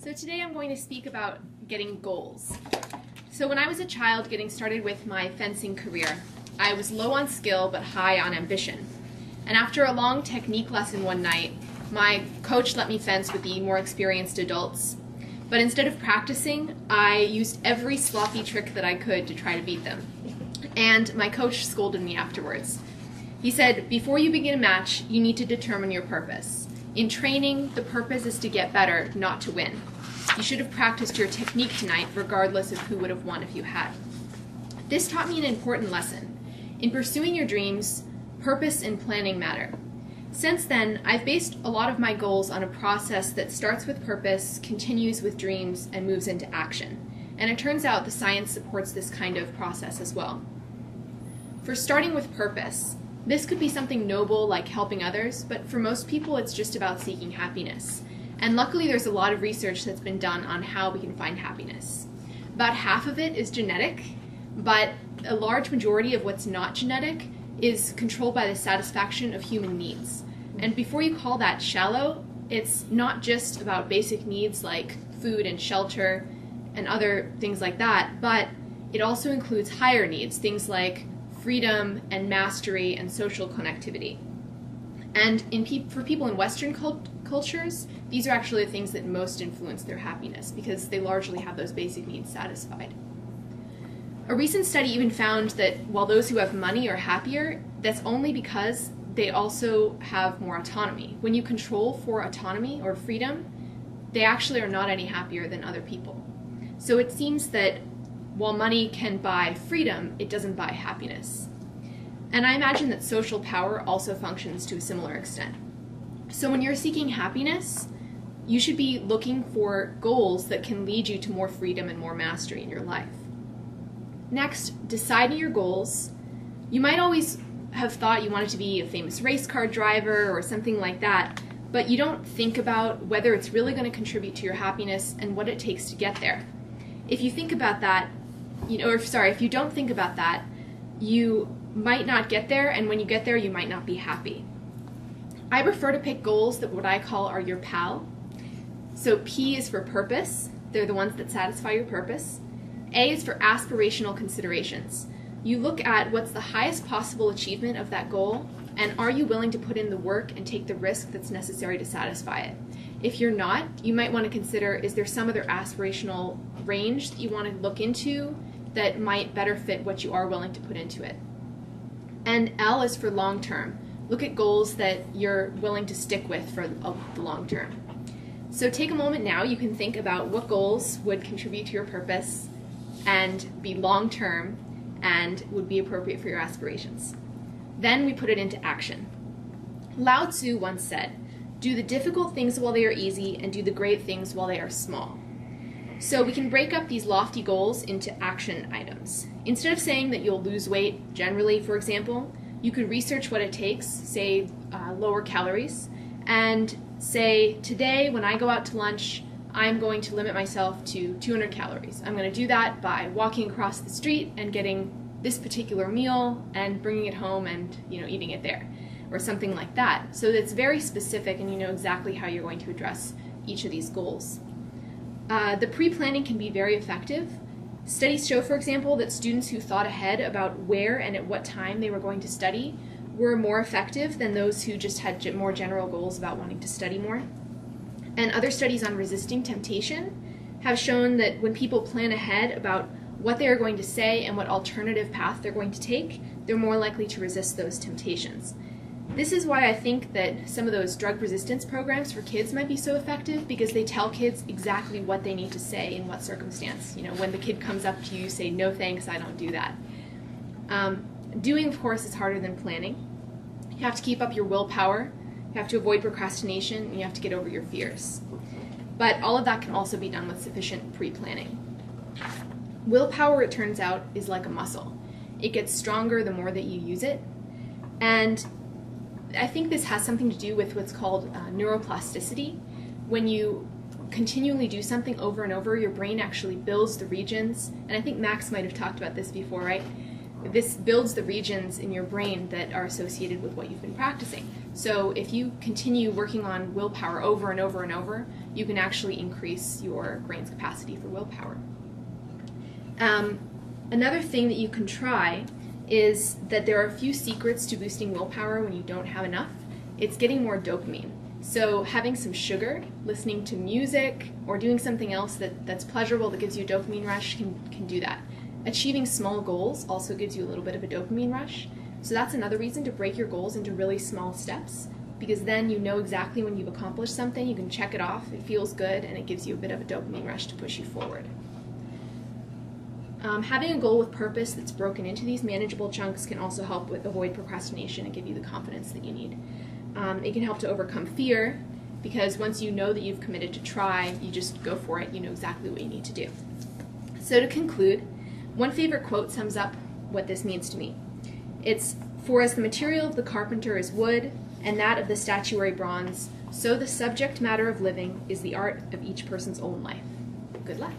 So today I'm going to speak about getting goals. So when I was a child getting started with my fencing career, I was low on skill but high on ambition. And after a long technique lesson one night, my coach let me fence with the more experienced adults. But instead of practicing, I used every sloppy trick that I could to try to beat them. And my coach scolded me afterwards. He said, before you begin a match, you need to determine your purpose. In training, the purpose is to get better, not to win. You should have practiced your technique tonight, regardless of who would have won if you had. This taught me an important lesson. In pursuing your dreams, purpose and planning matter. Since then, I've based a lot of my goals on a process that starts with purpose, continues with dreams, and moves into action. And it turns out the science supports this kind of process as well. For starting with purpose, this could be something noble like helping others, but for most people it's just about seeking happiness. And luckily there's a lot of research that's been done on how we can find happiness. About half of it is genetic, but a large majority of what's not genetic is controlled by the satisfaction of human needs. And before you call that shallow, it's not just about basic needs like food and shelter and other things like that, but it also includes higher needs, things like freedom and mastery and social connectivity. And for people in Western cultures, these are actually the things that most influence their happiness because they largely have those basic needs satisfied. A recent study even found that while those who have money are happier, that's only because they also have more autonomy. When you control for autonomy or freedom, they actually are not any happier than other people. So it seems that while money can buy freedom, it doesn't buy happiness. And I imagine that social power also functions to a similar extent. So when you're seeking happiness, you should be looking for goals that can lead you to more freedom and more mastery in your life. Next, deciding your goals. You might always have thought you wanted to be a famous race car driver or something like that, but you don't think about whether it's really going to contribute to your happiness and what it takes to get there. If you think about that, if you don't think about that, you might not get there, and when you get there, you might not be happy. I prefer to pick goals that what I call are your pal. So P is for purpose. They're the ones that satisfy your purpose. A is for aspirational considerations. You look at what's the highest possible achievement of that goal, and are you willing to put in the work and take the risk that's necessary to satisfy it? If you're not, you might want to consider, is there some other aspirational range that you want to look into that might better fit what you are willing to put into it? And L is for long term. Look at goals that you're willing to stick with for the long term. So take a moment now, you can think about what goals would contribute to your purpose and be long term and would be appropriate for your aspirations. Then we put it into action. Lao Tzu once said, do the difficult things while they are easy and do the great things while they are small. So we can break up these lofty goals into action items. Instead of saying that you'll lose weight generally, for example, you could research what it takes, say lower calories, and say, today when I go out to lunch, I'm going to limit myself to 200 calories. I'm going to do that by walking across the street and getting this particular meal and bringing it home and eating it there, or something like that. So it's very specific and you know exactly how you're going to address each of these goals. The pre-planning can be very effective. Studies show, for example, that students who thought ahead about where and at what time they were going to study were more effective than those who just had more general goals about wanting to study more. And other studies on resisting temptation have shown that when people plan ahead about what they are going to say and what alternative path they're going to take, they're more likely to resist those temptations. This is why I think that some of those drug resistance programs for kids might be so effective, because they tell kids exactly what they need to say in what circumstance. When the kid comes up to you, say, no thanks, I don't do that. Doing, of course, is harder than planning. You have to keep up your willpower, you have to avoid procrastination, and you have to get over your fears. But all of that can also be done with sufficient pre-planning. Willpower, it turns out, is like a muscle. It gets stronger the more that you use it. And I think this has something to do with what's called neuroplasticity. When you continually do something over and over, your brain actually builds the regions, and I think Max might have talked about this before, right? This builds the regions in your brain that are associated with what you've been practicing. So if you continue working on willpower over and over and over, you can actually increase your brain's capacity for willpower. Another thing that you can try is that there are a few secrets to boosting willpower when you don't have enough. It's getting more dopamine. So having some sugar, listening to music, or doing something else that's pleasurable that gives you a dopamine rush can do that. Achieving small goals also gives you a little bit of a dopamine rush. So that's another reason to break your goals into really small steps, because then you know exactly when you've accomplished something, you can check it off, it feels good, and it gives you a bit of a dopamine rush to push you forward. Having a goal with purpose that's broken into these manageable chunks can also help with avoid procrastination and give you the confidence that you need. It can help to overcome fear, because once you know that you've committed to try, you just go for it, you know exactly what you need to do. So to conclude, one favorite quote sums up what this means to me. It's, "For as the material of the carpenter is wood, and that of the statuary bronze, so the subject matter of living is the art of each person's own life." Good luck.